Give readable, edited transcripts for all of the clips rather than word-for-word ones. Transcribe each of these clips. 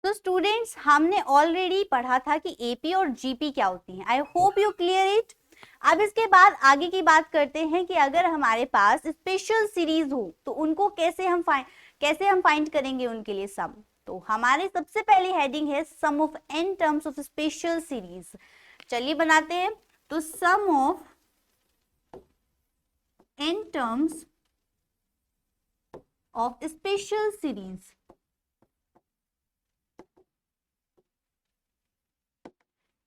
तो स्टूडेंट्स हमने ऑलरेडी पढ़ा था कि एपी और जीपी क्या होती हैं। I hope you clear it. अब इसके बाद आगे की बात करते हैं कि अगर हमारे पास स्पेशल सीरीज हो तो उनको कैसे हम फाइंड करेंगे उनके लिए सम। तो हमारे सबसे पहली हेडिंग है sum of n terms of special series. चलिए बनाते हैं। तो sum of n terms of special series,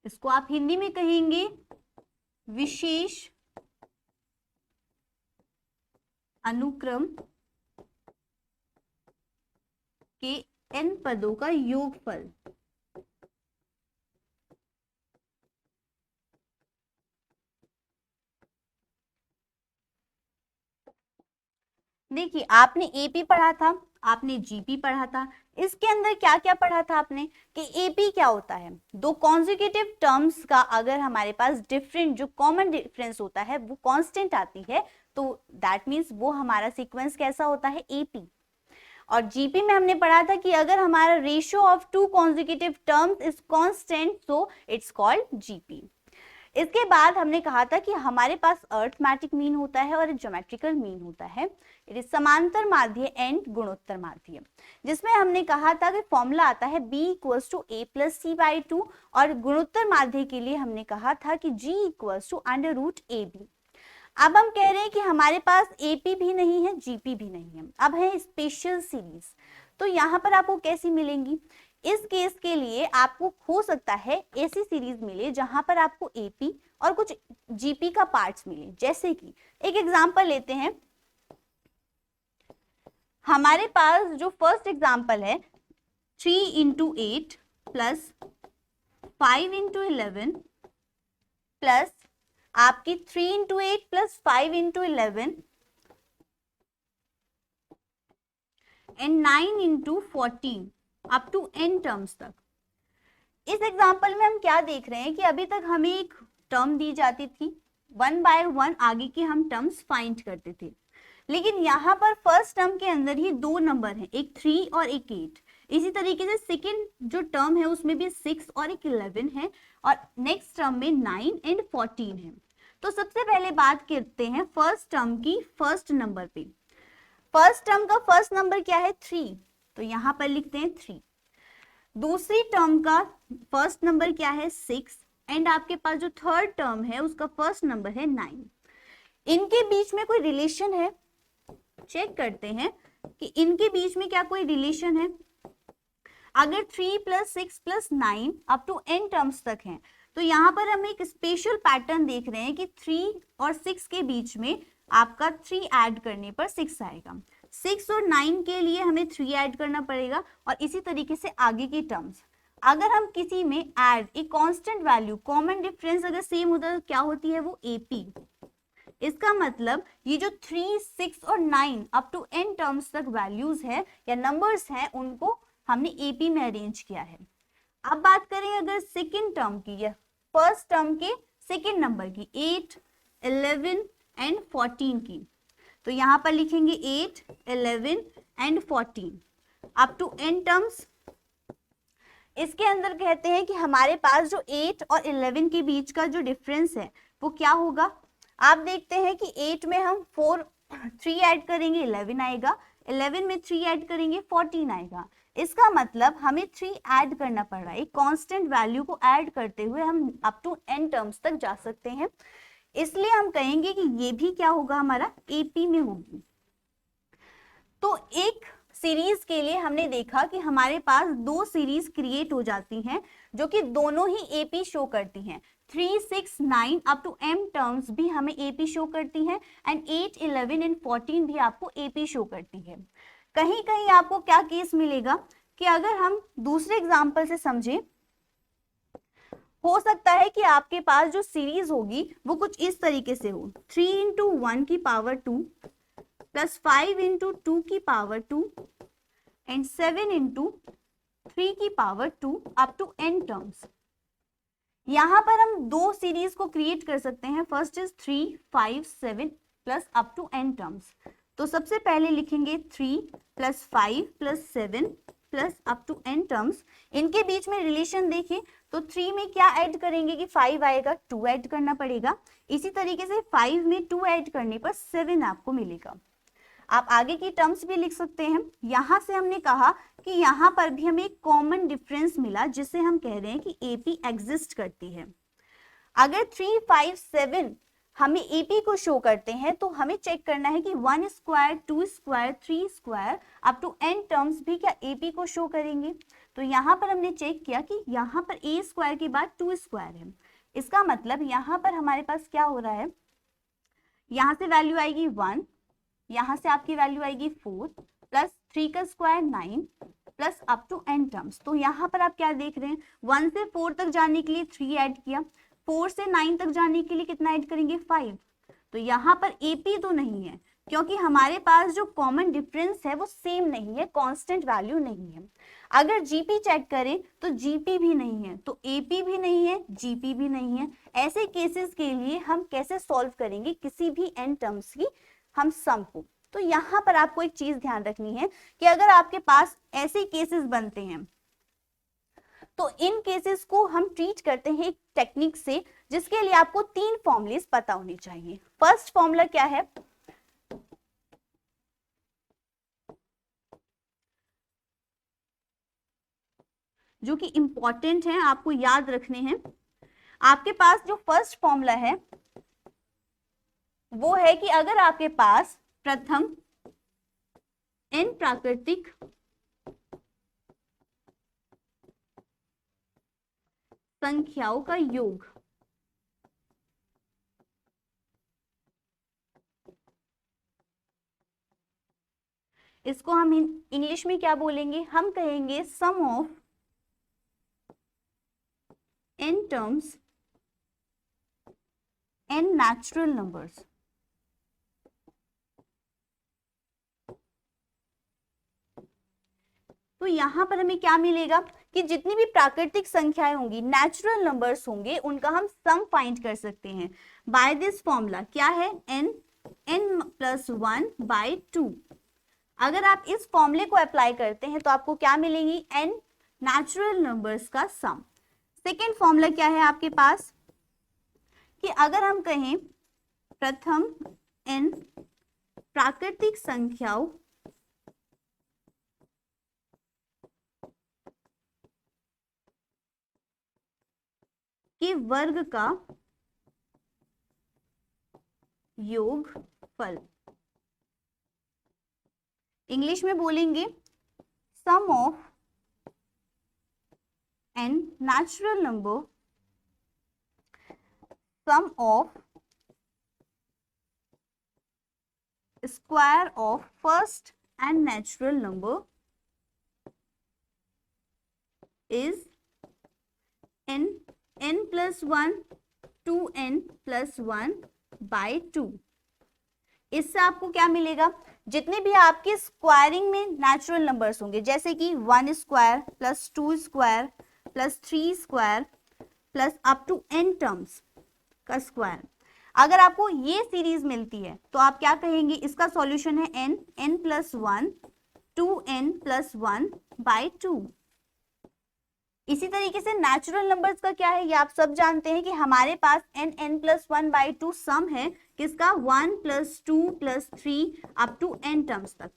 इसको आप हिंदी में कहेंगे विशेष अनुक्रम के n पदों का योगफल। देखिए आपने एपी पढ़ा था, आपने जीपी पढ़ा था, इसके अंदर क्या क्या पढ़ा था आपने कि एपी क्या होता है, दो कॉन्जिक्यूटिव टर्म्स का अगर हमारे पास डिफरेंट जो कॉमन डिफरेंस होता है वो कांस्टेंट आती है तो दैट मींस वो हमारा सीक्वेंस कैसा होता है एपी। और जीपी में हमने पढ़ा था कि अगर हमारा ratio of two consecutive terms is constant so it's called GP. इसके बाद हमने कहा था कि हमारे पास अरिथमेटिक मीन होता है और ज्योमेट्रिकल मीन होता है। इट इज समांतर माध्य एंड गुणोत्तर माध्य, जिसमें हमने कहा था कि फॉर्मूला आता है b equals to a plus c by 2 और गुणोत्तर माध्य के लिए हमने कहा था कि g equals to under root A B. अब हम कह रहे हैं कि हमारे पास एपी भी नहीं है जीपी भी नहीं है, अब है स्पेशल सीरीज। तो यहाँ पर आपको कैसी मिलेंगी, इस केस के लिए आपको हो सकता है ऐसी सीरीज मिले जहां पर आपको एपी और कुछ जीपी का पार्ट्स मिले। जैसे कि एक एग्जांपल लेते हैं, हमारे पास जो फर्स्ट एग्जांपल है 3 इंटू 8 प्लस 5 इंटू 11 प्लस आपकी 3 into 8 plus 5 into 11 and 9 into 14 up to n terms तक। इस एग्जांपल में हम क्या देख रहे हैं कि अभी तक हमें एक टर्म दी जाती थी, वन बाय वन आगे की हम टर्म्स फाइंड करते थे, लेकिन यहाँ पर फर्स्ट टर्म के अंदर ही दो नंबर हैं, एक 3 और एक 8। इसी तरीके से सेकेंड जो टर्म है उसमें भी 6 और एक 11 है और नेक्स्ट टर्म में 9 एंड 14 है। तो सबसे पहले बात करते हैं फर्स्ट टर्म की फर्स्ट नंबर पे। फर्स्ट टर्म का फर्स्ट नंबर क्या है 3, तो यहाँ पर लिखते हैं 3। दूसरी टर्म का फर्स्ट नंबर क्या है 6 एंड आपके पास जो थर्ड टर्म है उसका फर्स्ट नंबर है 9। इनके बीच में कोई रिलेशन है, चेक करते हैं कि इनके बीच में क्या कोई रिलेशन है। अगर 3 plus 6 plus 9 up to n terms तक है तो यहाँ पर हम एक स्पेशल पैटर्न देख रहे हैं कि 3 और 6 के बीच में आपका 3 ऐड करने पर 6 आएगा, 6 और 9 के लिए हमें 3 ऐड करना पड़ेगा और इसी तरीके से आगे की टर्म्स। अगर हम किसी में ऐड एक कांस्टेंट वैल्यू कॉमन डिफरेंस अगर सेम होता है तो क्या होती है वो एपी। इसका मतलब ये जो 3, 6 और 9 अप टू n टर्म्स तक वैल्यूज है या नंबर्स हैं उनको हमने एपी में अरेंज किया है। अब बात करें अगर सेकेंड टर्म की या फर्स्ट टर्म के सेकेंड नंबर की 8, 11 एंड 14 की, तो यहाँ पर लिखेंगे 8, 11 and 14 up to n terms. इसके अंदर कहते हैं कि हमारे पास जो 8 और 11 के बीच का जो डिफरेंस है वो क्या होगा। आप देखते हैं कि 8 में हम 3 ऐड करेंगे 11 आएगा, 11 में 3 ऐड करेंगे 14 आएगा। इसका मतलब हमें 3 ऐड करना पड़ रहा है, एक कांस्टेंट वैल्यू को ऐड करते हुए हम अप टू n टर्म्स तक जा सकते हैं, इसलिए हम कहेंगे कि ये भी क्या होगा हमारा एपी में होगी। तो एक सीरीज के लिए हमने देखा कि हमारे पास दो सीरीज क्रिएट हो जाती हैं जो कि दोनों ही एपी शो करती हैं। 3, 6, 9 अप टू m टर्म्स भी हमें एपी शो करती हैं एंड 8, 11 एंड 14 भी आपको एपी शो करती है। कहीं कहीं आपको क्या केस मिलेगा कि अगर हम दूसरे एग्जाम्पल से समझें, हो सकता है कि आपके पास जो सीरीज होगी वो कुछ इस तरीके से हो, 3 इंटू 1 की पावर 2 प्लस 5 इंटू 2 की पावर 2 एंड 7 इंटू 3 की power 2 up to n terms. यहाँ पर हम दो सीरीज को क्रिएट कर सकते हैं, first is 3, 5, 7 plus up to n terms. तो सबसे पहले लिखेंगे 3 plus 5 plus 7 plus up to n terms, इनके बीच में रिलेशन देखें तो 3 में क्या ऐड करेंगे कि 5 आएगा, 2 ऐड करना पड़ेगा। इसी तरीके से 5 में 2 ऐड करने पर 7 आपको मिलेगा। आप आगे की टर्म्स भी लिख सकते हैं। यहां से हमने कहा कि यहाँ पर भी हमें एक कॉमन डिफरेंस मिला जिससे हम कह रहे हैं कि एपी एग्जिस्ट करती है। अगर 3, 5, 7 हमें एपी को शो करते हैं तो हमें चेक करना है कि 1 square, 2 square, 3 square up to n terms भी क्या एपी को शो करेंगे। तो यहाँ पर हमने चेक किया कि यहाँ पर a स्क्वायर के बाद 2 स्क्वायर है, इसका मतलब यहाँ पर हमारे पास क्या हो रहा है, यहाँ से वैल्यू आएगी 1, यहाँ से आपकी वैल्यू आएगी 4 प्लस 3 का square 9 plus up to n terms. तो यहाँ पर आप क्या देख रहे हैं, 1 से 4 तक जाने के लिए 3 ऐड किया, 4 से 9 तक जाने के लिए कितना ऐड करेंगे 5। तो यहाँ पर एपी तो नहीं है क्योंकि हमारे पास जो कॉमन डिफरेंस है वो सेम नहीं है, कांस्टेंट वैल्यू नहीं है। अगर जीपी चेक करें तो जीपी भी नहीं है, तो एपी भी नहीं है, जीपी भी नहीं है। ऐसे केसेस के लिए हम कैसे सॉल्व करेंगे किसी भी n टर्म्स की हम सम को। तो यहाँ पर आपको एक चीज ध्यान रखनी है कि अगर आपके पास ऐसे केसेस बनते हैं तो इन केसेस को हम ट्रीट करते हैं एक टेक्निक से जिसके लिए आपको 3 फॉर्मूलेस पता होने चाहिए। फर्स्ट फॉर्मूला क्या है, जो कि इंपॉर्टेंट है, आपको याद रखने हैं। आपके पास जो फर्स्ट फॉर्मूला है वो है कि अगर आपके पास प्रथम n प्राकृतिक संख्याओं का योग इसको हम इंग्लिश में क्या बोलेंगे, हम कहेंगे sum of n terms n natural numbers. तो यहां पर हमें क्या मिलेगा कि जितनी भी प्राकृतिक संख्याएं होंगी, नेचुरल नंबर्स होंगे, उनका हम सम फाइंड कर सकते हैं बाय दिस फॉर्मूला। क्या है, n प्लस 1 बाय 2। अगर आप इस फॉर्मूले को अप्लाई करते हैं तो आपको क्या मिलेगी, n नेचुरल नंबर्स का सम। सेकेंड फॉर्मूला क्या है आपके पास कि अगर हम कहें प्रथम n प्राकृतिक संख्याओं के वर्ग का योगफल, इंग्लिश में बोलेंगे sum of n natural number, sum of square of first n natural number is n plus 1 2n plus 1 by 2। इससे आपको क्या मिलेगा, जितने भी आपके स्क्वायरिंग में नेचुरल नंबर्स होंगे जैसे कि 1 square plus 2 square plus 3 square plus up to n terms का स्क्वायर, अगर आपको ये सीरीज मिलती है तो आप क्या कहेंगे, इसका सॉल्यूशन है n plus 1 2n plus 1 by 2। इसी तरीके से नेचुरल नंबर्स का क्या है, ये आप सब जानते हैं कि हमारे पास n प्लस 1 बाई 2 सम है किसका, 1 plus 2 plus 3 up to n terms तक।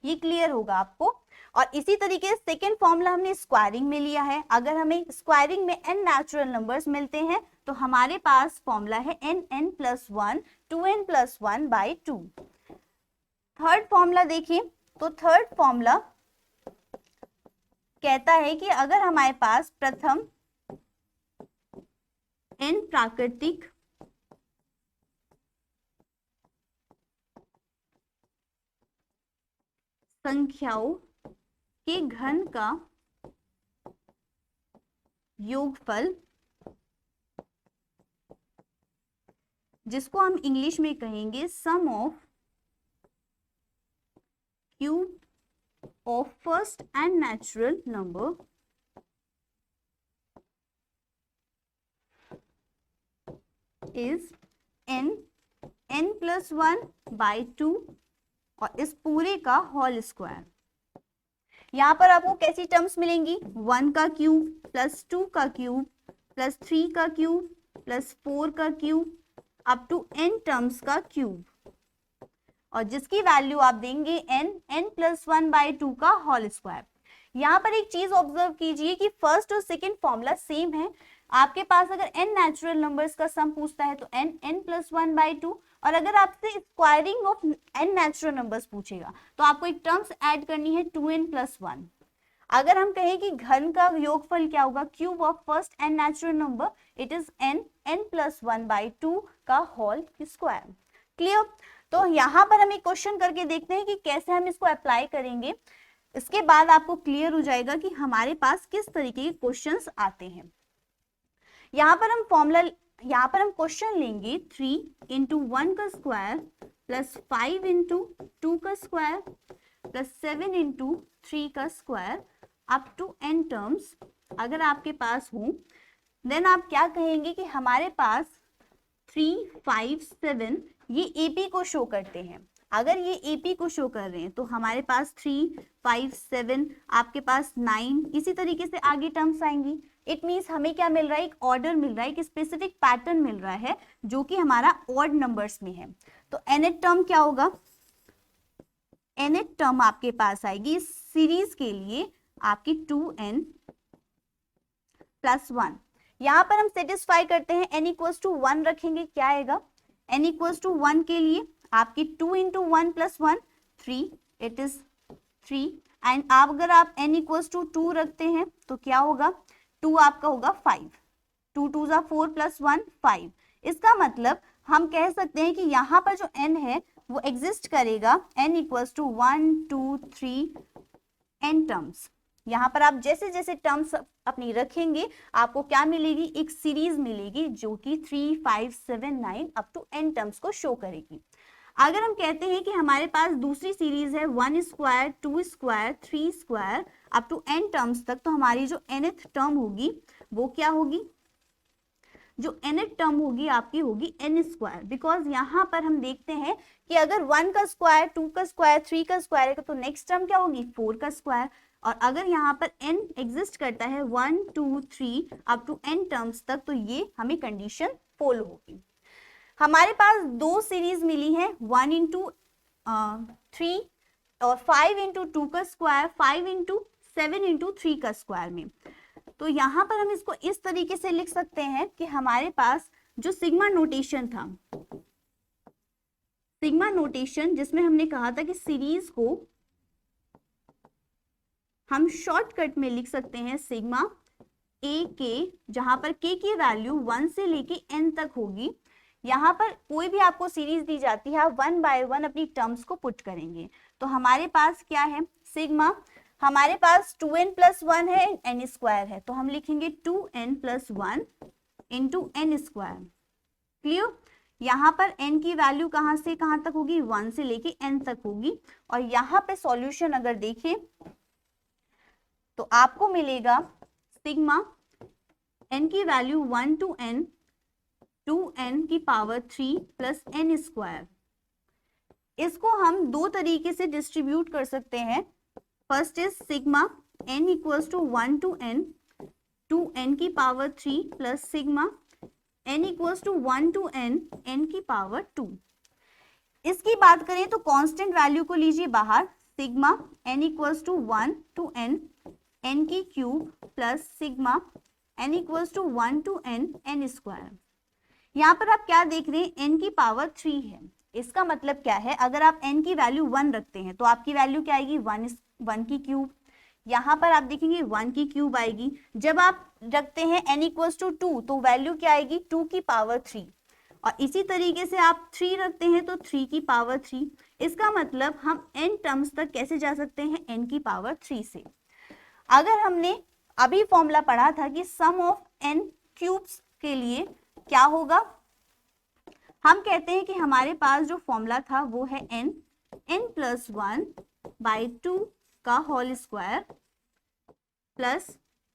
ये क्लियर होगा आपको। और इसी तरीके से सेकेंड फॉर्मूला हमने स्क्वायरिंग में लिया है। अगर हमें स्क्वायरिंग में n नेचुरल नंबर्स मिलते हैं तो हमारे पास फॉर्मूला है n plus 1 2n plus 1 by 2। Third formula देखिए, तो थर्ड फॉर्मूला कहता है कि अगर हमारे पास प्रथम n प्राकृतिक संख्याओं के घन का योगफल, जिसको हम इंग्लिश में कहेंगे sum of cube of first and natural number is n plus 1 by 2 और इस पूरे का होल स्क्वायर। यहाँ पर आपको कैसी टर्म्स मिलेंगी, 1 का क्यूब प्लस 2 का क्यूब प्लस 3 का क्यूब प्लस 4 का cube up to n terms का क्यूब, और जिसकी वैल्यू आप देंगे n प्लस 1/2 का होल स्क्वायर। यहाँ पर एक चीज ऑब्जर्व कीजिए कि फर्स्ट और सेकंड फॉर्मूला सेम है। आपके पास अगर n नेचुरल नंबर्स का सम पूछता है तो n प्लस 1/2, और अगर आपसे squaring of n natural numbers पूछेगा तो आपको एक टर्म्स ऐड करनी है 2n प्लस 1। अगर हम कहें कि घन का योगफल क्या होगा, cube of first n natural number, it is n plus 1/2 का होल स्क्वायर। क्लियर? तो यहाँ पर हम एक क्वेश्चन करके देखते हैं कि कैसे हम इसको अप्लाई करेंगे। इसके बाद आपको क्लियर हो जाएगा कि हमारे पास किस तरीके के क्वेश्चंस आते हैं। यहाँ पर हम क्वेश्चन लेंगे 3 इंटू 1 का स्क्वायर प्लस 5 इंटू 2 का स्क्वायर प्लस 7 इंटू 3 का square up to n terms. अगर आपके पास हो देन आप क्या कहेंगे कि हमारे पास 3, 5, 7 ये AP को शो करते हैं। अगर ये AP को शो कर रहे हैं तो हमारे पास 3, 5, 7, आपके पास 9, इसी तरीके से आगे टर्म्स आएंगी। इट मीन्स हमें क्या मिल रहा है, एक ऑर्डर मिल रहा है, एक स्पेसिफिक पैटर्न मिल रहा है जो कि हमारा ऑड नंबर्स में है। तो nth टर्म क्या होगा, nth टर्म आपके पास आएगी इस सीरीज के लिए आपकी 2n प्लस 1। यहाँ पर हम सेटिस्फाई करते हैं, n इक्वल्स टू 1 रखेंगे, क्या आएगा, n इक्वल्स टू 1 के लिए आपकी 2 into 1 plus 1 3, it is 3। And अगर आप n इक्वल्स टू 2 रखते हैं तो क्या होगा, 2 आपका होगा 5, 2 2 जा 4 प्लस 1 5। इसका मतलब हम कह सकते हैं कि यहाँ पर जो n है वो एग्जिस्ट करेगा n equals to 1 2 3 n terms. यहाँ पर आप जैसे जैसे टर्म्स अपनी रखेंगे आपको क्या मिलेगी, एक सीरीज मिलेगी जो कि 3, 5, 7, 9 अप टू n टर्म्स को शो करेगी। अगर हम कहते हैं कि हमारे पास दूसरी सीरीज है 1 square 2 square 3 square up to n terms तक, तो हमारी जो nth टर्म होगी वो क्या होगी, जो nth टर्म होगी आपकी होगी n स्क्वायर। बिकॉज यहाँ पर हम देखते हैं कि अगर 1 का स्क्वायर 2 का स्क्वायर 3 का स्क्वायर है तो नेक्स्ट टर्म क्या होगी 4 का स्क्वायर, और अगर यहाँ पर n एग्जिस्ट करता है 1 2 3 अप टू n टर्म्स तक तो ये हमें कंडीशन फॉलो होगी। हमारे पास दो सीरीज मिली है 1 इंटू 3 और 5 इंटू 2 का स्क्वायर 5 इंटू 7 इंटू 3 का स्क्वायर में। तो यहाँ पर हम इसको इस तरीके से लिख सकते हैं कि हमारे पास जो सिग्मा नोटेशन था, सिग्मा नोटेशन जिसमें हमने कहा था कि सीरीज को हम शॉर्टकट में लिख सकते हैं सिग्मा ए के, जहां पर के की वैल्यू 1 से लेके n तक होगी। यहाँ पर कोई भी आपको सीरीज दी जाती है आप 1 बाय 1 अपनी टर्म्स को पुट करेंगे। तो हमारे पास क्या है, सिग्मा हमारे पास 2n प्लस 1 है, n स्क्वायर है, तो हम लिखेंगे 2n plus 1 into n square. Clear? यहाँ पर n की वैल्यू कहाँ से कहाँ तक होगी, 1 से लेके n तक होगी। और यहाँ पे सॉल्यूशन अगर देखें तो आपको मिलेगा सिग्मा n की वैल्यू 1 टू n 2n की पावर 3 प्लस n स्क्वायर। इसको हम दो तरीके से डिस्ट्रीब्यूट कर सकते हैं। First is sigma n equals to 1 to n 2n की power 3 plus sigma n equals to 1 to n n की पावर 2। इसकी बात करें तो कांस्टेंट वैल्यू को लीजिए बाहर, sigma n equals to 1 to n n की cube plus sigma n equals to 1 to n n square. यहाँ पर आप क्या देख रहे हैं, n की पावर 3 है। इसका मतलब क्या है, अगर आप n की वैल्यू 1 रखते हैं तो आपकी वैल्यू क्या आएगी 1 की क्यूब। यहाँ पर आप देखेंगे 1 की क्यूब आएगी। जब आप रखते हैं n इक्वल्स टू 2 तो वैल्यू क्या आएगी 2 की पावर 3, और इसी तरीके से आप 3 रखते हैं तो 3 की पावर 3। इसका मतलब हम n टर्म्स तक कैसे जा सकते हैं, n की पावर 3 से। अगर हमने अभी फॉर्मूला पढ़ा था कि सम ऑफ n क्यूब्स के लिए क्या होगा, हम कहते हैं कि हमारे पास जो फॉर्मूला था वो है n प्लस 1 बाई 2 का होल स्क्वायर प्लस,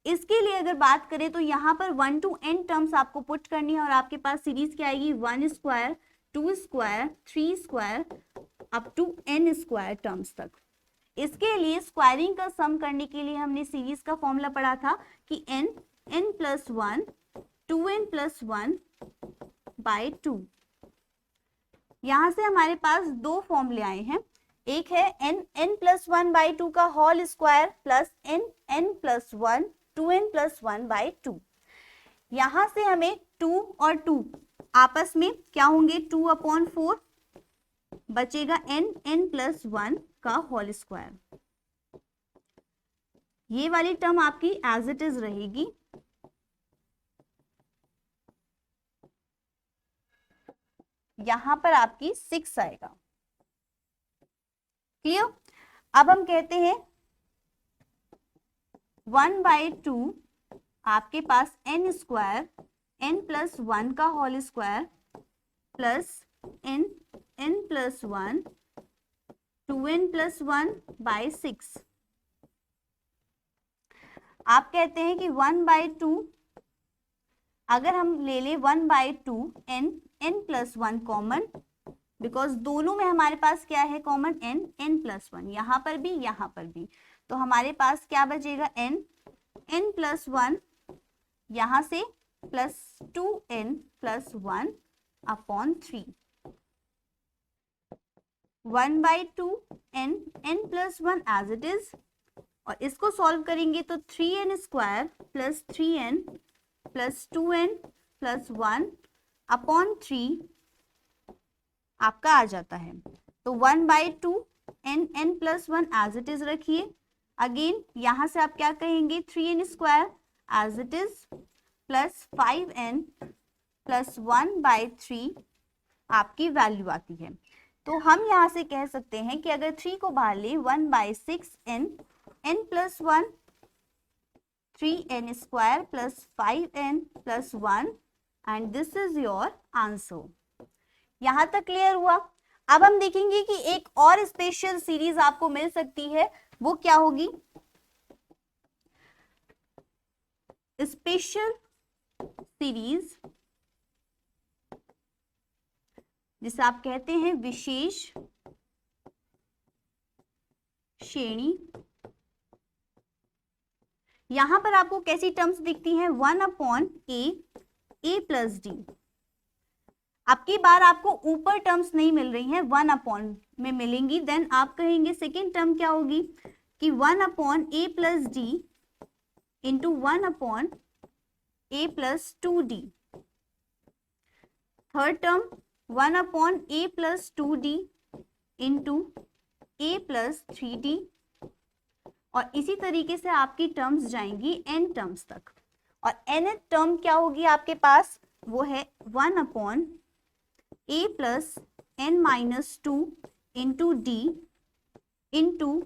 इसके लिए अगर बात करें तो यहाँ पर 1 टू n टर्म्स आपको पुट करनी है और आपके पास सीरीज क्या आएगी 1 square 2 square 3 square up to n square terms तक। इसके लिए स्क्वायरिंग का सम करने के लिए हमने सीरीज का फॉर्मूला पढ़ा था कि n प्लस 1 2n+1 बाय 2। यहां से हमारे पास दो फॉर्मूले आए हैं, एक है n+1 बाय 2 का whole square plus n+1 2n+1 bye 2। यहां से हमें 2 और 2 आपस में क्या होंगे, 2/4 बचेगा n+1 का होल स्क्वायर। ये वाली टर्म आपकी एज इट इज रहेगी। यहां पर आपकी 6 आएगा। क्लियर? अब हम कहते हैं 1/2 आपके पास n² n+1 का whole square plus n+1 2n+1 bye 6। आप कहते हैं कि 1/2 अगर हम ले ले 1/2 n+1 कॉमन, बिकॉज दोनों में हमारे पास क्या है कॉमन, n+1, यहां पर भी यहां पर भी, तो हमारे पास क्या बचेगा n+1 यहां से plus 2n+1 upon 3 1/2 n+1 as it is, और इसको सॉल्व करेंगे तो 3n² plus 3n plus 2n+1 upon 3 आपका आ जाता है। तो 1/2 n+1 एज इट इज रखिए। अगेन यहां से आप क्या कहेंगे, 3n² as it is plus 5n plus 1/3 आपकी वैल्यू आती है। तो हम यहां से कह सकते हैं कि अगर 3 को बाहर ले 1/6 n+1 3n² plus 5n plus 1 and this is your answer. यहां तक क्लियर हुआ? अब हम देखेंगे कि एक और स्पेशल सीरीज आपको मिल सकती है, वो क्या होगी, स्पेशल सीरीज जिसे आप कहते हैं विशेष श्रेणी। यहां पर आपको कैसी टर्म्स दिखती हैं, 1/a प्लस डी। अब की बार आपको ऊपर टर्म्स नहीं मिल रही हैं, 1/ में मिलेंगी। देन आप कहेंगे सेकेंड टर्म क्या होगी कि 1/a plus D into 1/a plus 2d। Third term 1/a plus 2d into a plus 3d, और इसी तरीके से आपकी टर्म्स जाएंगी n टर्म्स तक। और nth टर्म क्या होगी आपके पास, वो है 1/a plus n-2 into d into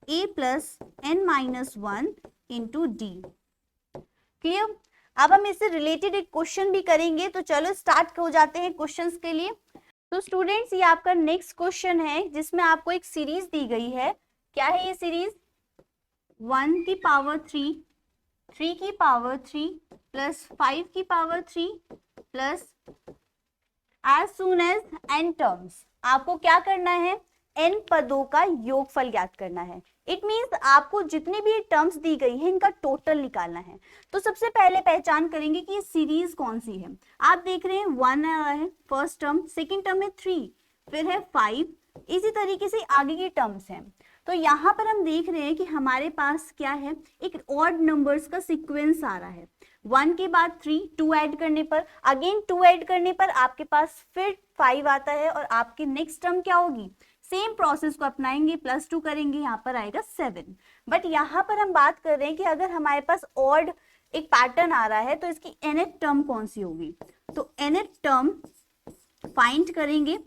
a plus n-1 into d। Clear? अब हम इससे रिलेटेड एक क्वेश्चन भी करेंगे, तो चलो स्टार्ट हो जाते हैं क्वेश्चंस के लिए। तो स्टूडेंट्स ये आपका नेक्स्ट क्वेश्चन है, जिसमें आपको एक सीरीज दी गई है। क्या है ये सीरीज, 1 की पावर 3, 3 की पावर 3 प्लस 5 की power 3 plus as soon as n terms. आपको क्या करना है, n पदों का योगफल ज्ञात करना है। इट मीन्स आपको जितनी भी टर्म्स दी गई है इनका टोटल निकालना है। तो सबसे पहले पहचान करेंगे कि ये सीरीज कौन सी है। आप देख रहे हैं 1 है फर्स्ट टर्म, सेकेंड टर्म है 3, फिर है 5, इसी तरीके से आगे की टर्म्स हैं। तो यहाँ पर हम देख रहे हैं कि हमारे पास क्या है, एक ऑड नंबर्स का सीक्वेंस आ रहा है। 1 के बाद 3, 2 ऐड करने पर, अगेन 2 ऐड करने पर आपके पास फिर 5 आता है, और आपकी नेक्स्ट टर्म क्या होगी, सेम प्रोसेस को अपनाएंगे, +2 करेंगे, यहाँ पर आएगा 7। बट यहाँ पर हम बात कर रहे हैं कि अगर हमारे पास ऑड एक पैटर्न आ रहा है तो इसकी nth टर्म कौन सी होगी। तो nth टर्म फाइंड करेंगे।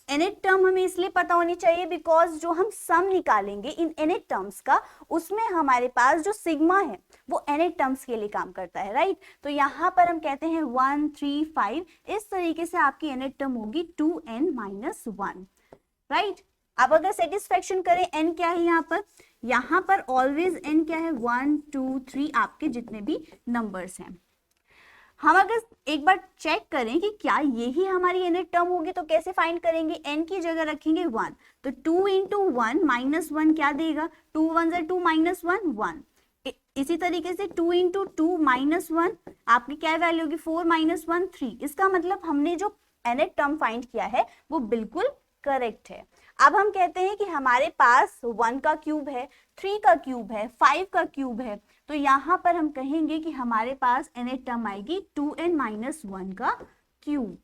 nth टर्म हमें इसलिए पता होनी चाहिए बिकॉज जो हम सम निकालेंगे इन nth टर्म्स का, उसमें हमारे पास जो सिग्मा है वो nth टर्म्स के लिए काम करता है, राइट। तो यहाँ पर हम कहते हैं 1 3 5, इस तरीके से आपकी nth टर्म होगी 2n-1, राइट। अब अगर सेटिस्फेक्शन करें n क्या है यहाँ पर ऑलवेज n क्या है, 1 2 3 आपके जितने भी नंबर्स हैं। हम अगर एक बार चेक करें कि क्या यही हमारी nth टर्म होगी तो कैसे फाइंड करेंगे, n की जगह रखेंगे 1, तो 2 इंटू 1 माइनस 1 क्या देगा, 2 1 ज़ा 2 माइनस 1 1। इसी तरीके से 2 इंटू 2 माइनस 1 आपकी क्या वैल्यू होगी, 4 माइनस 1 3। इसका मतलब हमने जो nth टर्म फाइंड किया है वो बिल्कुल करेक्ट है। अब हम कहते हैं कि हमारे पास 1 का क्यूब है, 3 का क्यूब है, 5 का क्यूब है, तो यहाँ पर हम कहेंगे कि हमारे पास nth टर्म आएगी 2n माइनस 1 का क्यूब।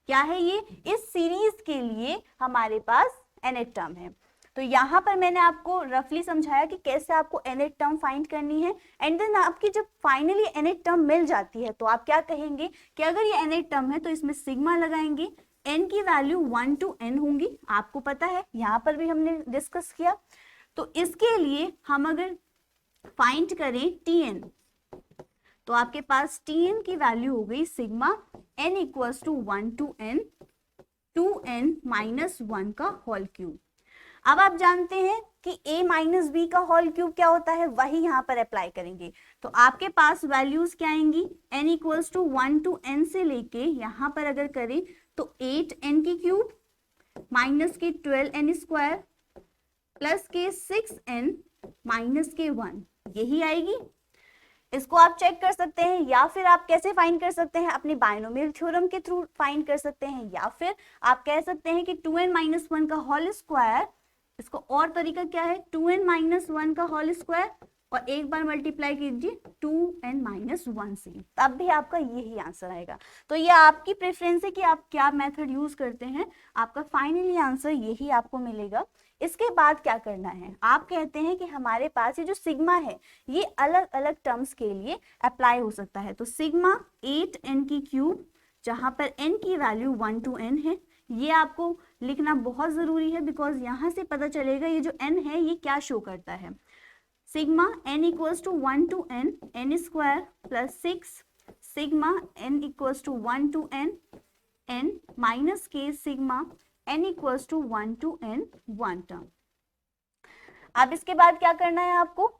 क्या है ये, इस सीरीज के लिए हमारे पास nth टर्म है। तो यहाँ पर मैंने आपको रफली समझाया कि कैसे आपको nth टर्म फाइंड करनी है, एंड देन आपकी जब फाइनली nth टर्म मिल जाती है तो आप क्या कहेंगे कि अगर ये nth टर्म है तो इसमें सिग्मा लगाएंगे, n की वैल्यू 1 to n होंगी, आपको पता है, यहाँ पर भी हमने डिस्कस किया। तो इसके लिए हम अगर फाइंड करें tn, तो आपके पास tn की वैल्यू हो गई sigma n equals to 1 to n 2n minus 1 का होल क्यूब। अब आप जानते हैं कि a माइनस बी का होल क्यूब क्या होता है, वही यहाँ पर अप्लाई करेंगे। तो आपके पास वैल्यूज क्या आएंगी, n equals to 1 to n से लेके यहाँ पर अगर करें तो 8n की क्यूब माइनस के 12n स्क्वायर प्लस के 6n माइनस के 1, यही आएगी। इसको आप चेक कर सकते हैं, या फिर आप कैसे फाइंड कर सकते हैं, अपने बायनोमियल थ्योरम के थ्रू फाइंड कर सकते हैं, या फिर आप कह सकते हैं कि 2n माइनस 1 का होल स्क्वायर, इसको और तरीका क्या है, 2n माइनस 1 का होल स्क्वायर और एक बार मल्टीप्लाई कीजिए 2n माइनस 1 से, तब भी आपका यही आंसर आएगा। तो ये आपकी प्रेफरेंस है कि आप क्या मेथड यूज करते हैं, आपका फाइनली आंसर यही आपको मिलेगा। इसके बाद क्या करना है, आप कहते हैं कि हमारे पास ये जो सिग्मा है ये अलग अलग टर्म्स के लिए अप्लाई हो सकता है। तो सिग्मा 8n की क्यूब, जहां पर n की वैल्यू 1 to n है, ये आपको लिखना बहुत जरूरी है, बिकॉज यहां से पता चलेगा ये जो n है ये क्या शो करता है। Sigma n equals to 1 to n n square plus 6 sigma n equals to 1 to n n minus k sigma n equals to 1 to n 1 term. अब इसके बाद क्या करना है आपको,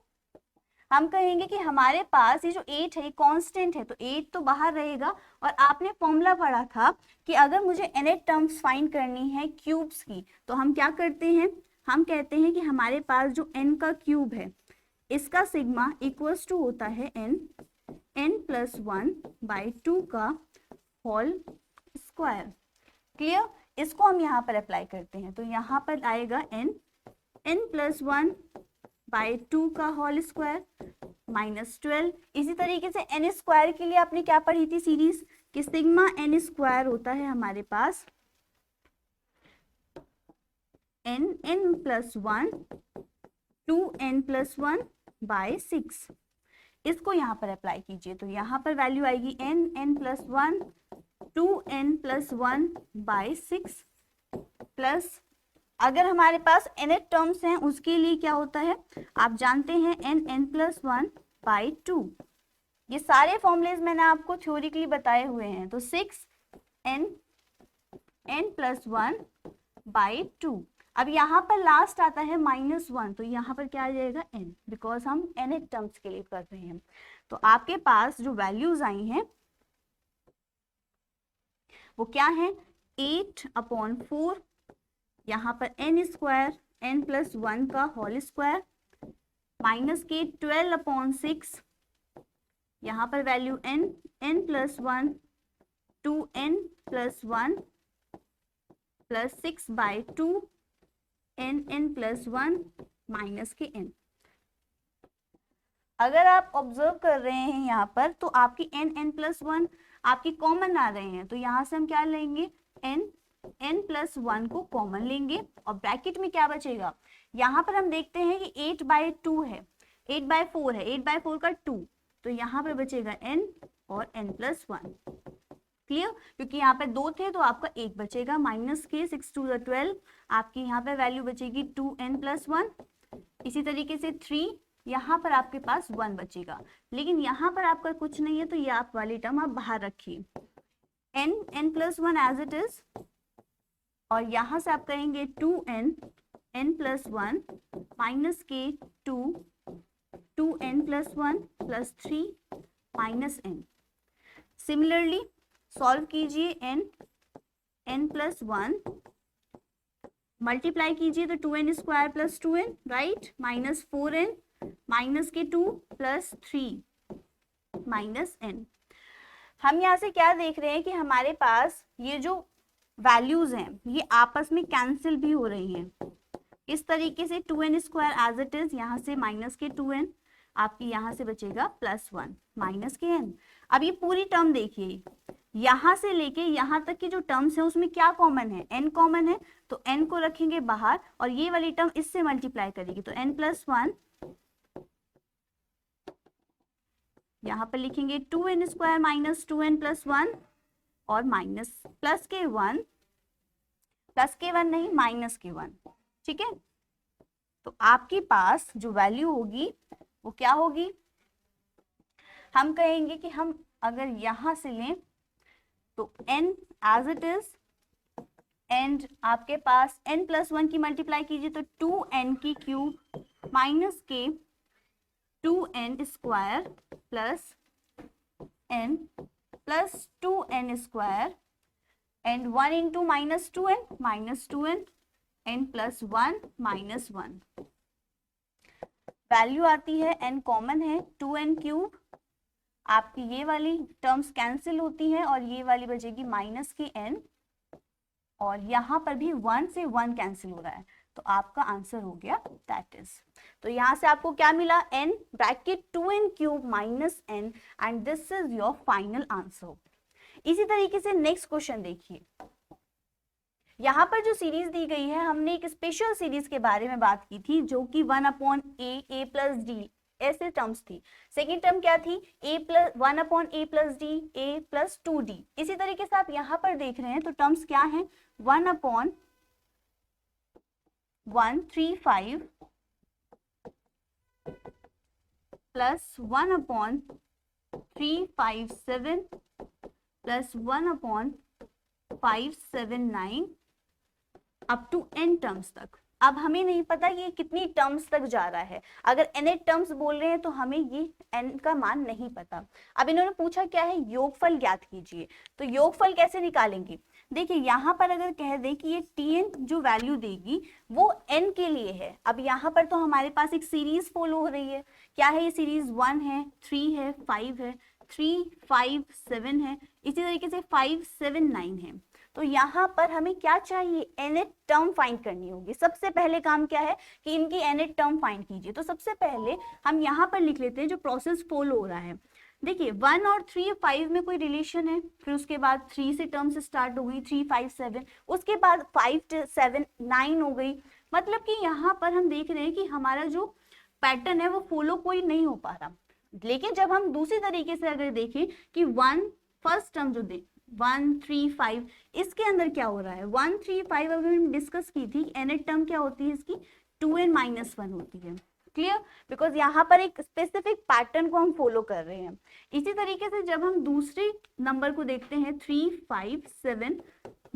हम कहेंगे कि हमारे पास ये जो 8 है कांस्टेंट है, तो 8 तो बाहर रहेगा, और आपने फॉर्मूला पढ़ा था कि अगर मुझे nth टर्म्स फाइंड करनी है क्यूब्स की, तो हम क्या करते हैं, हम कहते हैं कि हमारे पास जो n का क्यूब है इसका सिग्मा इक्वल्स टू होता है n प्लस 1 बाई 2 का होल स्क्वायर। क्लियर, इसको हम यहाँ पर अप्लाई करते हैं, तो यहाँ पर आएगा n प्लस 1 बाई 2 का होल स्क्वायर माइनस 12। इसी तरीके से n स्क्वायर के लिए आपने क्या पढ़ी थी सीरीज, कि सिग्मा n स्क्वायर होता है हमारे पास n plus 1 2n plus 1 by 6। इसको यहाँ पर अप्लाई कीजिए, तो यहाँ पर वैल्यू आएगी n plus 1 2n plus 1 by 6 plus, अगर हमारे पास nth टर्म्स हैं उसके लिए क्या होता है, आप जानते हैं n प्लस 1 बाई 2। ये सारे फॉर्मूलेज मैंने आपको थ्योरिकली बताए हुए हैं। तो 6n प्लस 1 बाई 2। अब यहाँ पर लास्ट आता है -1, तो यहाँ पर क्या आ जाएगा n, बिकॉज हम nth टर्म्स के लिए कर रहे हैं। तो आपके पास जो वैल्यूज आई हैं वो क्या है, 8/4, यहाँ पर n स्क्वायर n प्लस 1 का होल स्क्वायर माइनस के 12/6, यहाँ पर value n plus 1 2n plus 1 plus 6 by 2 n plus 1 minus के n। अगर आप ऑब्जर्व कर रहे हैं यहाँ पर, तो आपकी n प्लस 1 आपकी कॉमन आ रहे हैं, तो यहाँ से हम क्या लेंगे, n प्लस 1 को कॉमन लेंगे, और ब्रैकेट में क्या बचेगा, यहाँ पर हम देखते हैं कि 8/2 है, 8/4 है, 8/4 का 2, तो यहाँ पर बचेगा n और n प्लस 1। क्लियर, क्योंकि यहाँ पे 2 थे तो आपका 1 बचेगा, माइनस के 6 to the 12, आपकी यहाँ पे वैल्यू बचेगी 2n प्लस 1। इसी तरीके से 3, यहाँ पर आपके पास 1 बचेगा, लेकिन यहाँ पर आपका कुछ नहीं है, तो ये आप वाली टर्म आप बाहर रखिए, n plus 1 as it is, और यहाँ से आप करेंगे 2n प्लस 1 माइनस के 2n plus 1 plus 3 minus n। Similarly solve कीजिए n प्लस 1, मल्टीप्लाई कीजिए तो 2n square plus 2n, right, minus 4n minus के 2 प्लस 3 माइनस n। हम यहाँ से क्या देख रहे हैं कि हमारे पास ये जो वैल्यूज हैं ये आपस में कैंसिल भी हो रही हैं। इस तरीके से 2n square as it is, यहाँ से माइनस के 2n, आपकी यहाँ से बचेगा प्लस 1 माइनस के n। अब ये पूरी टर्म देखिए, यहाँ से लेके यहाँ तक की जो टर्म्स है उसमें क्या कॉमन है, n कॉमन है, तो n को रखेंगे बाहर और ये वाली टर्म इससे मल्टीप्लाई करेगी तो n प्लस 1, यहाँ पर लिखेंगे 2n square minus 2n plus 1 और माइनस प्लस के 1, प्लस के 1 नहीं माइनस के 1, ठीक है। तो आपके पास जो वैल्यू होगी वो क्या होगी, हम कहेंगे कि हम अगर यहां से लें तो n as it is, and आपके पास n प्लस 1 की मल्टीप्लाई कीजिए तो 2n की क्यूब माइनस के 2n square plus n plus 2n square and 1 into minus 2n n plus 1 minus 1, value आती है n कॉमन है 2n क्यूब, आपकी ये वाली टर्म्स कैंसिल होती है और ये वाली बचेगी माइनस की n, और यहाँ पर भी 1 से 1 कैंसिल हो रहा है, तो आपका आंसर हो गया दैट इज। तो यहाँ से आपको क्या मिला, n bracket 2n cube minus n, and this is your final answer. इसी तरीके से नेक्स्ट क्वेश्चन देखिए, यहाँ पर जो सीरीज दी गई है, हमने एक स्पेशल सीरीज के बारे में बात की थी जो कि 1/a प्लस डी ऐसे टर्म्स थी। सेकेंड टर्म क्या थी, 1/a plus D, a plus 2d। इसी तरीके से आप यहाँ पर देख रहे हैं तो टर्म्स क्या हैं, 1/135 plus 1/357 plus 1/579 up to n terms तक। अब हमें नहीं पता ये कितनी टर्म्स तक जा रहा है, अगर n टर्म्स बोल रहे हैं तो हमें ये n का मान नहीं पता। अब इन्होंने पूछा क्या है, योगफल ज्ञात कीजिए, तो योगफल कैसे निकालेंगे, देखिए यहाँ पर अगर कह दें कि ये tn जो वैल्यू देगी वो n के लिए है। अब यहाँ पर तो हमारे पास एक सीरीज फॉलो हो रही है, क्या है ये सीरीज, 1 है, 3 है, 5 है, 3, 5, 7 है, इसी तरीके से 5, 7, 9 है। तो यहाँ पर हमें क्या चाहिए, nth टर्म फाइंड करनी होगी। सबसे पहले काम क्या है कि इनकी nth टर्म फाइंड कीजिए। तो सबसे पहले हम यहाँ पर लिख लेते हैं जो प्रोसेस फॉलो हो रहा है। देखिए 1 और 3, 5 में कोई रिलेशन है, फिर उसके बाद 3 से टर्म्स स्टार्ट हो गई, 3, 5, 7, उसके बाद 5, 7, 9 हो गई। मतलब कि यहाँ पर हम देख रहे हैं कि हमारा जो पैटर्न है वो फॉलो कोई नहीं हो पा रहा। लेकिन जब हम दूसरी तरीके से अगर देखें कि 1 फर्स्ट टर्म जो दे 1, 3, 5, इसके अंदर क्या हो रहा है, 1, 3, 5 अभी हम डिस्कस की थी, nth टर्म क्या होती है इसकी, 2n माइनस 1 होती है। क्लियर, बिकॉज यहाँ पर एक स्पेसिफिक पैटर्न को हम फॉलो कर रहे हैं। इसी तरीके से जब हम दूसरे नंबर को देखते हैं 3, 5, 7,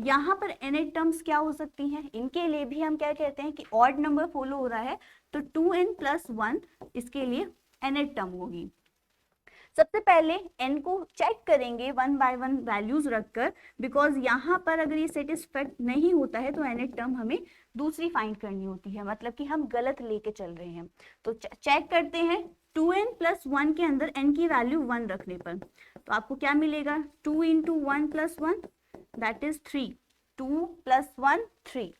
यहाँ पर nth टर्म्स क्या हो सकती हैं, इनके लिए भी हम क्या कहते हैं कि ऑड नंबर फॉलो हो रहा है, तो 2n प्लस 1 इसके लिए nth टर्म होगी। सबसे पहले n को चेक करेंगे 1 बाय 1 वैल्यूज रखकर, बिकॉज यहाँ पर अगर ये सेटिस्फाइड नहीं होता है तो nth टर्म हमें दूसरी फाइंड करनी होती है, मतलब कि हम गलत लेके चल रहे हैं। तो चेक करते हैं 2n प्लस 1 के अंदर n की वैल्यू 1 रखने पर तो आपको क्या मिलेगा, 2 into 1 plus 1 that is 3, 2 plus 1 3।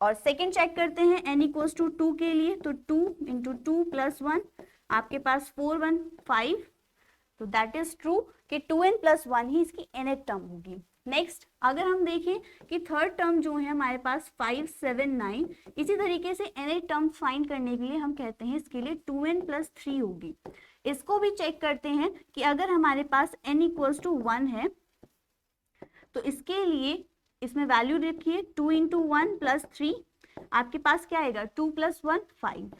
और सेकेंड चेक करते हैं n इक्वल्स टू 2 के लिए, तो 2 इंटू 2 प्लस 1 आपके पास 4, 1, 5, तो दैट इज ट्रू कि 2n प्लस 1 ही इसकी nth टर्म होगी। नेक्स्ट अगर हम देखें कि थर्ड टर्म जो है हमारे पास 5, 7, 9, इसी तरीके से nth टर्म फाइंड करने के लिए हम कहते हैं इसके लिए 2n प्लस 3 होगी। इसको भी चेक करते हैं कि अगर हमारे पास n इक्वल्स टू 1 है तो इसके लिए इसमें वैल्यू रखिए 2 इंटू 1 प्लस 3, आपके पास क्या आएगा 2 प्लस 1 5,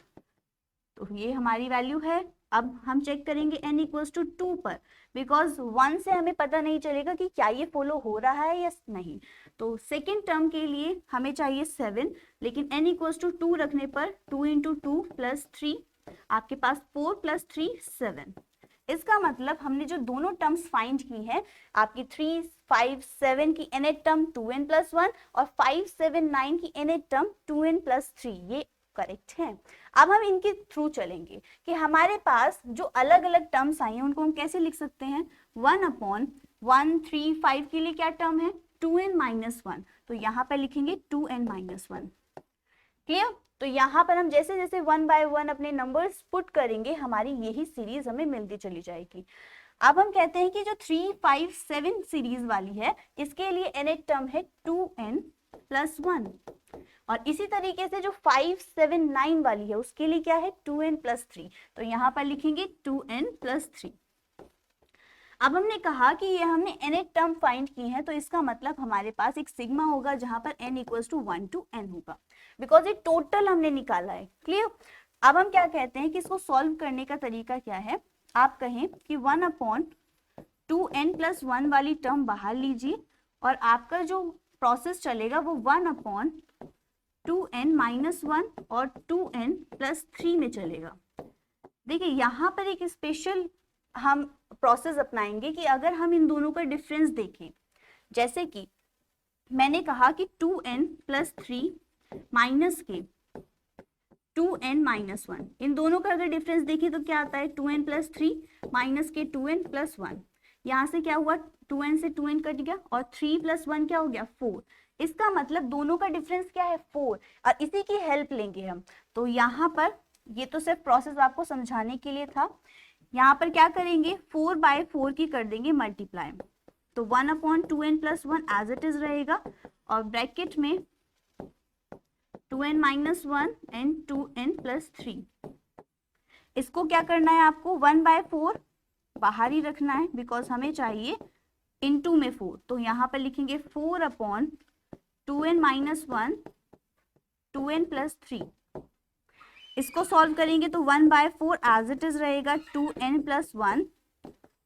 तो ये हमारी वैल्यू है। अब हम चेक करेंगे n इक्वल्स टू 2 पर, बिकॉज 1 से हमें पता नहीं चलेगा कि क्या ये फॉलो हो रहा है या नहीं। तो सेकेंड टर्म के लिए हमें चाहिए 7, लेकिन n इक्वल्स टू 2 रखने पर 2 इंटू 2 प्लस 3, आपके पास 4 प्लस 3 7, इसका मतलब हमने जो दोनों टर्म्स फाइंड की हैं, आपकी 3, 5, 7 की nth टर्म 2n+1 और 5, 7, 9 की nth टर्म 2n+3, ये करेक्ट है। अब हम इनके थ्रू चलेंगे कि हमारे पास जो अलग अलग टर्म्स आई हैं उनको हम कैसे लिख सकते हैं। 1/1, 3, 5 के लिए क्या टर्म है 2n-1, तो यहाँ पर लिखेंगे 2n-1। क्लियर? तो यहाँ पर हम जैसे जैसे 1 बाय 1 अपने नंबर्स पुट करेंगे, हमारी यही सीरीज हमें मिलती चली जाएगी। अब हम कहते हैं कि जो 3, 5, 7 सीरीज वाली है, इसके लिए nth टर्म है 2n+1, और इसी तरीके से जो 5, 7, 9 वाली है उसके लिए क्या है 2n+3, तो यहाँ पर लिखेंगे 2n+3। अब हमने कहा कि ये हमने nth टर्म फाइंड की है, तो इसका मतलब हमारे पास एक सिग्मा होगा जहां पर n equals to 1 to n होगा, बिकॉज ये टोटल हमने निकाला है। क्लियर? अब हम क्या कहते हैं कि इसको सॉल्व करने का तरीका क्या है। आप कहें कि 1/2n+1 वाली टर्म बाहर लीजिए, और आपका जो प्रोसेस चलेगा वो 1/2n-1 और 2n+3 में चलेगा। देखिए यहाँ पर एक स्पेशल हम प्रोसेस अपनाएंगे कि अगर हम इन दोनों का डिफरेंस देखें, जैसे कि मैंने कहा कि 2n+3 माइनस के 2n-1, इन दोनों का अगर डिफरेंस देखें तो क्या आता है 2n+3 माइनस के 2n+1। यहाँ से क्या हुआ 2n से 2n कट गया और 3+1 क्या हो गया 4। इसका मतलब दोनों का डिफरेंस क्या है 4, और इसी की हेल्प लेंगे हम। तो यहाँ पर ये तो सिर्फ प्रोसेस आपको समझाने के लिए था। यहाँ पर क्या करेंगे 4 बाय 4 की कर देंगे मल्टीप्लाई, तो 1/2n+1 एज इट इज रहेगा, और ब्रैकेट में 2n-1 एंड 2n+3। इसको क्या करना है आपको 1/4 बाहर ही रखना है, बिकॉज हमें चाहिए इनटू में 4, तो यहाँ पर लिखेंगे 4/2n-1 2n+3। इसको सॉल्व करेंगे तो 1/4 एज इट इज रहेगा 2n+1,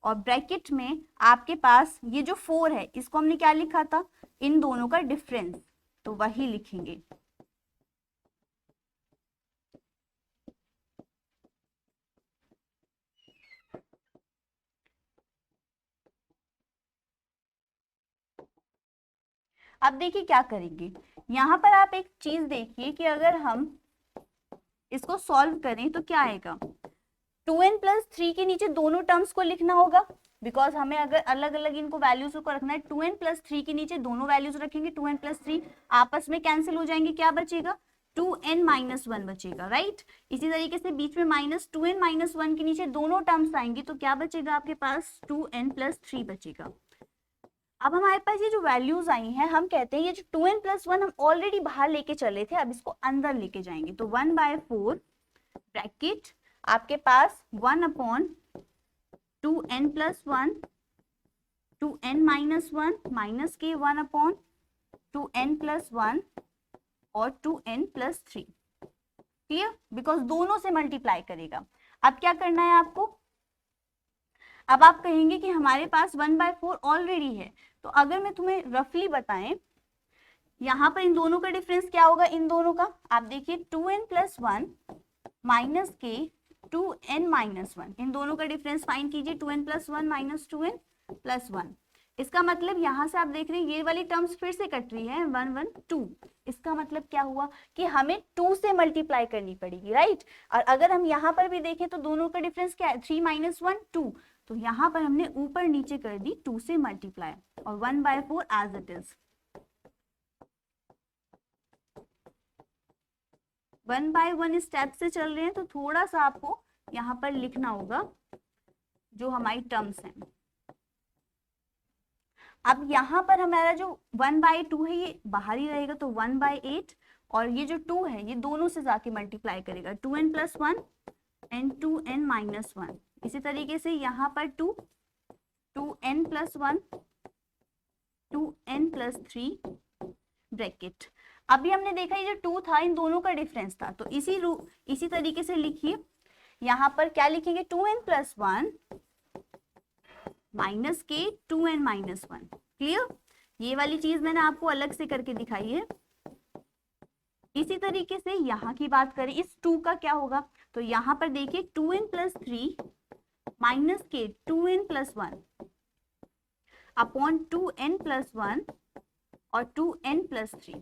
और ब्रैकेट में आपके पास ये जो 4 है इसको हमने क्या लिखा था इन दोनों का डिफरेंस, तो वही लिखेंगे। अब देखिए क्या करेंगे, यहाँ पर आप एक चीज देखिए कि अगर हम इसको सॉल्व करें तो क्या आएगा 2n+3 के नीचे दोनों टर्म्स को लिखना होगा, बिकॉज हमें अगर अलग अलग इनको वैल्यूज को रखना है। 2n+3 के नीचे दोनों वैल्यूज रखेंगे, 2n+3 आपस में कैंसिल हो जाएंगे, क्या बचेगा 2n-1 बचेगा, राइट। इसी तरीके से बीच में -2n-1 के नीचे दोनों टर्म्स आएंगे, तो क्या बचेगा आपके पास 2n+3 बचेगा। अब हमारे पास ये जो वैल्यूज आई हैं, हम कहते हैं ये जो 2n+1 हम ऑलरेडी बाहर लेके चले थे, अब इसको अंदर लेके जाएंगे, तो 1/4 ब्रैकेट आपके पास 1/2n+1 2n-1 माइनस के 1/2n+1 और 2n+3। क्लियर? बिकॉज दोनों से मल्टीप्लाई करेगा। अब क्या करना है आपको, अब आप कहेंगे कि हमारे पास 1/4 ऑलरेडी है, तो अगर मैं तुम्हें रफली बताएं यहाँ पर इन दोनों का डिफरेंस क्या होगा, इन दोनों का आप देखिए 2n+1 माइनस के 2n-1, इन दोनों का डिफरेंस फाइंड कीजिए 2n+1 माइनस 2n+1। इसका मतलब यहाँ से आप देख रहे हैं ये वाली टर्म्स फिर से कट रही है 1, 1, 2। इसका मतलब क्या हुआ कि हमें 2 से मल्टीप्लाई करनी पड़ेगी, राइट। और अगर हम यहाँ पर भी देखें तो दोनों का डिफरेंस क्या है 3 - 1 2, तो यहाँ पर हमने ऊपर नीचे कर दी 2 से मल्टीप्लाई, और 1/4 एज इट इज। 1/1 स्टेप से चल रहे हैं, तो थोड़ा सा आपको यहाँ पर लिखना होगा जो हमारी टर्म्स हैं। अब यहाँ पर हमारा जो 1/2 है ये बाहर ही रहेगा, तो 1/8, और ये जो 2 है ये दोनों से जाके मल्टीप्लाई करेगा 2n+1 एंड 2n-1। इसी तरीके से यहाँ पर 2n+1 2n+3 ब्रैकेट। अभी हमने देखा ये जो 2 था इन दोनों का डिफरेंस था, तो इसी तरीके से लिखिए, यहाँ पर क्या लिखेंगे 2n+1 माइनस के 2n-1। क्लियर? ये वाली चीज मैंने आपको अलग से करके दिखाई है। इसी तरीके से यहाँ की बात करें इस 2 का क्या होगा, तो यहाँ पर देखिए 2n+3 माइनस के 2n+1 अपॉन 2n+1 और 2n+3।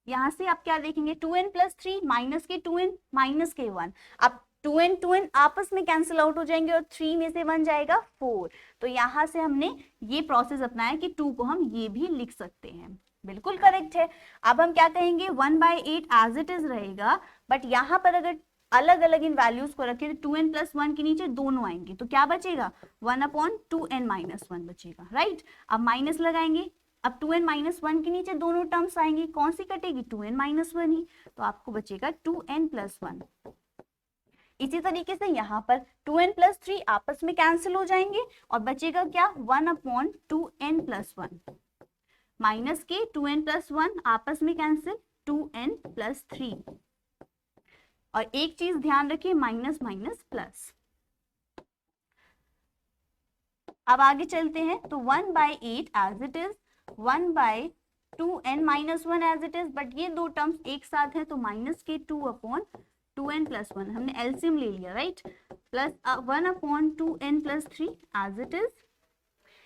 यहां से आप क्या देखेंगे, 2n+3 माइनस के 2n माइनस के 1। अब 2n आपस में कैंसिल आउट हो जाएंगे और 3 में से 1 जाएगा 4। तो यहां से हमने ये प्रोसेस अपनाया कि 2 को हम ये भी लिख सकते हैं, बिल्कुल करेक्ट है। अब हम क्या कहेंगे, 1/8 एज इट इज रहेगा, बट यहाँ पर अगर अलग अलग इन वैल्यूज को रखें तो 2n+1 के नीचे दोनों आएंगे, तो क्या बचेगा, 1/2n-1 बचेगा, राइट। अब माइनस लगाएंगे, अब 2n-1 के नीचे दोनों टर्म्स आएंगी, कौन सी कटेगी, 2n-1 ही, तो आपको बचेगा 2n+1। इसी तरीके से यहाँ पर 2n+3 आपस में कैंसिल हो जाएंगे और बचेगा क्या, 1/2n+1 माइनस के 2n+1 आपस में कैंसिल, 2n+3। और एक चीज ध्यान रखिए, माइनस माइनस प्लस। अब आगे चलते हैं, तो 1/8 as it is, 1/2n-1 as it is, but ये दो टर्म्स एक साथ है तो माइनस के 2/2n+1, हमने एलसीएम ले लिया, right, plus 1/2n+3 as it is.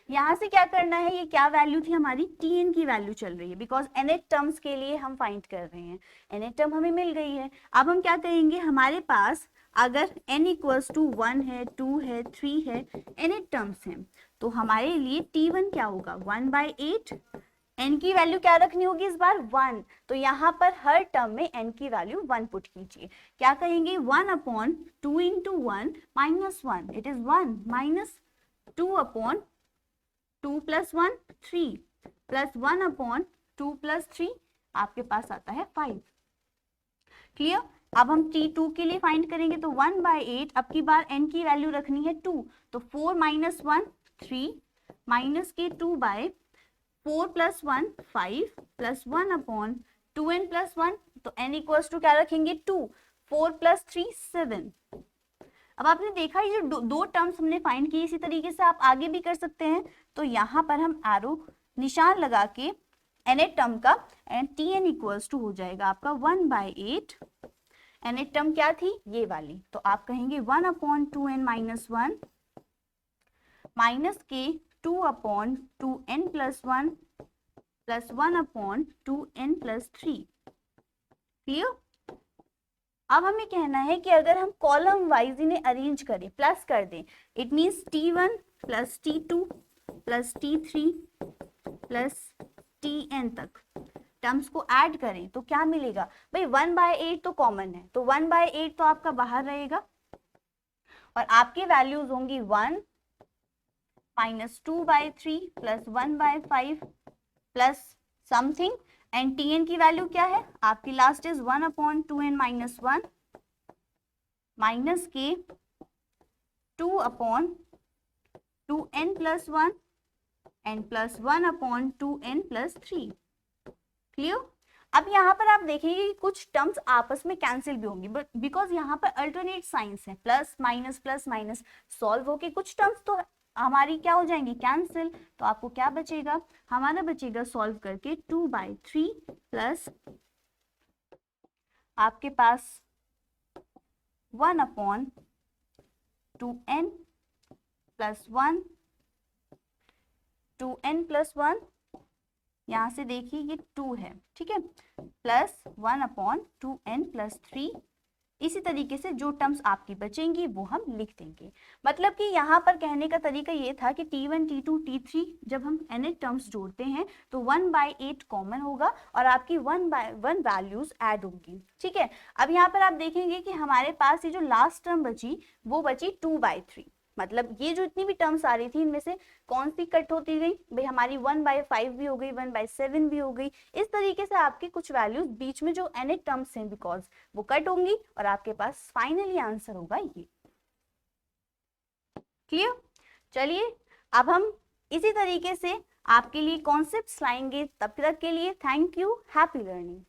यहां से क्या करना है, ये क्या वैल्यू थी हमारी, tn की वैल्यू चल रही है, बिकॉज nth टर्म्स के लिए हम फाइंड कर रहे हैं, nth टर्म हमें मिल गई है। अब हम क्या करेंगे, हमारे पास अगर n इक्वल्स टू 1 है, 2 है, 3 है, nth टर्म्स हैं, तो हमारे लिए t1 क्या होगा, 1/8, n की वैल्यू क्या रखनी होगी इस बार, 1। तो यहाँ पर हर टर्म में n की वैल्यू 1 पुट कीजिए, क्या कहेंगे, 1/2 into 1 minus 1, it is 1 minus 2/2 + 1 3 plus 1/2 + 3 आपके पास आता है 5। क्लियर। अब हम t2 के लिए फाइंड करेंगे, तो 1/8, अब की बार n की वैल्यू रखनी है 2, तो 4 - 1 3 माइनस के 2/4 + 1 5 प्लस 1/2n+1, तो n इक्वल्स टू क्या रखेंगे 2, 4 + 3 7। अब आपने देखा ये जो दो टर्म्स हमने फाइंड किए, इसी तरीके से आप आगे भी कर सकते हैं। तो यहाँ पर हम एरो निशान लगा के nth टर्म का एंड tn इक्वल्स टू हो जाएगा आपका 1/8। nth टर्म क्या थी, ये वाली, तो आप कहेंगे 1/2n-1 माइनस के 2/2n+1 प्लस 1/2n+3। क्लियर। अब हमें कहना है कि अगर हम कॉलम वाइज इन्हें अरेंज करें, प्लस कर दें, it means t1 plus t2 plus t3 plus tn तक टर्म्स को ऐड करें तो क्या मिलेगा, भाई 1/8 तो कॉमन है, तो 1/8 तो आपका बाहर रहेगा और आपकी वैल्यूज होंगी 1 minus 2/3 plus 1/5 plus something, and tn की वैल्यू क्या है आपकी, लास्ट इज 1/2n-1 माइनस के 2/2n+1 and plus 1/2n+3। Clear. अब यहाँ पर आप देखेंगे कि कुछ टर्म्स आपस में कैंसिल भी होंगी, बट बिकॉज यहाँ पर अल्टरनेट साइंस है, प्लस माइनस सॉल्व होके कुछ टर्म्स तो हमारी क्या हो जाएंगी, कैंसिल। तो आपको क्या बचेगा, हमारा बचेगा सॉल्व करके 2/3 प्लस आपके पास 1/2n प्लस 1 2n+1, यहां से देखिए ये 2 है, ठीक है, प्लस 1/2n+3। इसी तरीके से जो टर्म्स आपकी बचेंगी वो हम लिख देंगे। मतलब कि यहाँ पर कहने का तरीका ये था कि t1 t2 t3 जब हम nth टर्म्स जोड़ते हैं तो 1/8 कॉमन होगा और आपकी 1/1 वैल्यूज ऐड होंगी, ठीक है। अब यहाँ पर आप देखेंगे कि हमारे पास ये जो लास्ट टर्म बची वो बची 2/3, मतलब ये जो इतनी भी टर्म्स आ रही थी इनमें से कौन सी कट होती गई, भाई हमारी 1/5 भी हो गई, 1/7 भी हो गई। इस तरीके से आपके कुछ वैल्यूज बीच में जो nth टर्म्स हैं बिकॉज वो कट होंगी और आपके पास फाइनली आंसर होगा ये। क्लियर। चलिए अब हम इसी तरीके से आपके लिए कॉन्सेप्ट्स लाएंगे, तब तक के लिए थैंक यू, हैप्पी लर्निंग।